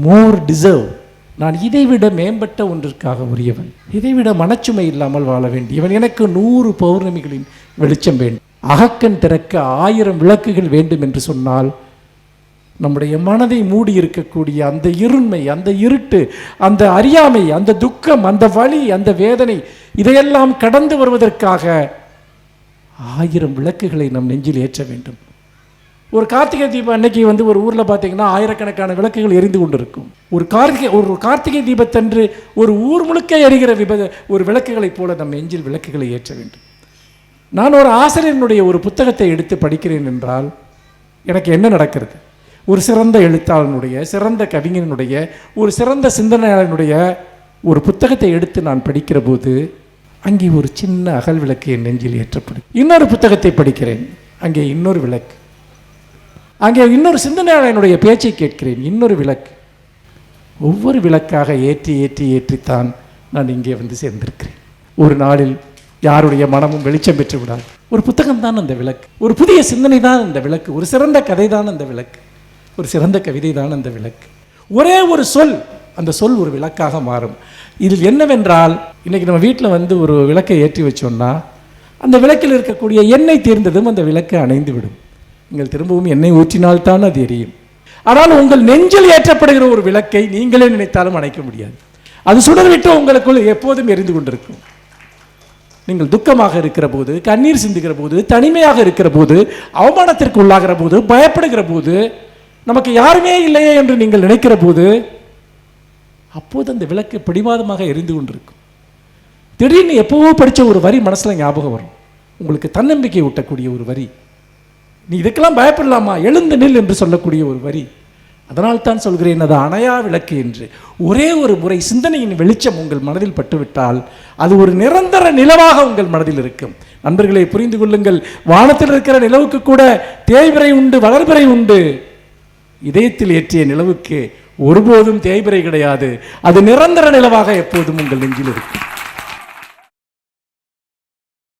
மோர் deserve. நான் இதைவிட மேம்பட்ட ஒன்றிற்காக உரியவன், இதைவிட மனச்சுமை இல்லாமல் வாழ வேண்டியவன். எனக்கு 100 பௌர்ணமிகளின் வெளிச்சம் வேண்டும். அகக்கண் திறக்க 1000 விளக்குகள் வேண்டும் என்று சொன்னால் நம்முடைய மனதை மூடி இருக்கக்கூடிய அந்த இருண்மை, அந்த இருட்டு, அந்த அறியாமை, அந்த துக்கம், அந்த வலி, அந்த வேதனை, இதையெல்லாம் கடந்து வருவதற்காக 1000 விளக்குகளை நம் நெஞ்சில் ஏற்ற வேண்டும். ஒரு கார்த்திகை தீபம் அன்னைக்கு ஒரு ஊரில் பார்த்தீங்கன்னா ஆயிரக்கணக்கான விளக்குகள் எரிந்து கொண்டிருக்கும். ஒரு கார்த்திகை தீபத்தன்று ஒரு ஊர் முழுக்க எரிகிற ஒரு விளக்குகளைப் போல நம் நெஞ்சில் விளக்குகளை ஏற்ற வேண்டும். நான் ஒரு ஆசிரியனுடைய ஒரு புத்தகத்தை எடுத்து படிக்கிறேன் என்றால் எனக்கு என்ன நடக்கிறது? ஒரு சிறந்த எழுத்தாளனுடைய, சிறந்த கவிஞனுடைய, ஒரு சிறந்த சிந்தனையாளனுடைய ஒரு புத்தகத்தை எடுத்து நான் படிக்கிற போது அங்கே ஒரு சின்ன அகல் விளக்கு என் நெஞ்சில் ஏற்றப்படும். இன்னொரு புத்தகத்தை படிக்கிறேன், அங்கே இன்னொரு விளக்கு. அங்கே இன்னொரு சிந்தனையாளனுடைய பேச்சை கேட்கிறேன், இன்னொரு விளக்கு. ஒவ்வொரு விளக்காக ஏற்றி ஏற்றி ஏற்றித்தான் நான் இங்கே சேர்ந்திருக்கிறேன். ஒரு நாளில் யாருடைய மனமும் வெளிச்சம் பெற்று விடாது. ஒரு புத்தகம் தான் அந்த விளக்கு, ஒரு புதிய சிந்தனை தான் அந்த விளக்கு, ஒரு சிறந்த கதை தான் அந்த விளக்கு, ஒரு சிறந்த கவிதை தான் அந்த விளக்கு. ஒரே ஒரு சொல், அந்த சொல் ஒரு விளக்காக மாறும். இதில் என்னவென்றால், இன்றைக்கி நம்ம வீட்டில் ஒரு விளக்கை ஏற்றி வச்சோம்னா அந்த விளக்கில் இருக்கக்கூடிய எண்ணெய் தீர்ந்ததும் அந்த விளக்கு அணைந்து விடும். நீங்கள் திரும்பவும் எண்ணெய் ஊற்றினால்தான் அது எரியும். ஆனால் உங்கள் நெஞ்சில் ஏற்றப்படுகிற ஒரு விளக்கை நீங்களே நினைத்தாலும் அணைக்க முடியாது. அது சுடர்விட்டு உங்களுக்குள் எப்போதும் எரிந்து கொண்டிருக்கும். நீங்கள் துக்கமாக இருக்கிற போது, கண்ணீர் சிந்துகிற போது, தனிமையாக இருக்கிற போது, அவமானத்திற்கு உள்ளாகிற போது, பயப்படுகிற போது, நமக்கு யாருமே இல்லையே என்று நீங்கள் நினைக்கிற போது, அப்போது அந்த விளக்கு பிடிவாதமாக எரிந்து கொண்டிருக்கும். திடீர்னு எப்போவோ படித்த ஒரு வரி மனசில் ஞாபகம் வரும், உங்களுக்கு தன்னம்பிக்கை ஊட்டக்கூடிய ஒரு வரி. நீ இதுக்கெல்லாம் பயப்படலாமா, எழுந்து நில் என்று சொல்லக்கூடிய ஒரு வரி. அதனால் தான் சொல்கிறேன், அது அணையா விளக்கு என்று. ஒரே ஒரு முறை சிந்தனையின் வெளிச்சம் உங்கள் மனதில் பட்டுவிட்டால் அது ஒரு நிரந்தர நிலவாக உங்கள் மனதில் இருக்கும். நண்பர்களை புரிந்து கொள்ளுங்கள், வானத்தில் இருக்கிற நிலவுக்கு கூட தேய்பிறை உண்டு, வளர்பிறை உண்டு. இதயத்தில் ஏற்றிய நிலவுக்கு ஒருபோதும் தேய்பிறை கிடையாது. அது நிரந்தர நிலவாக எப்போதும் உங்கள் நெஞ்சில் இருக்கும்.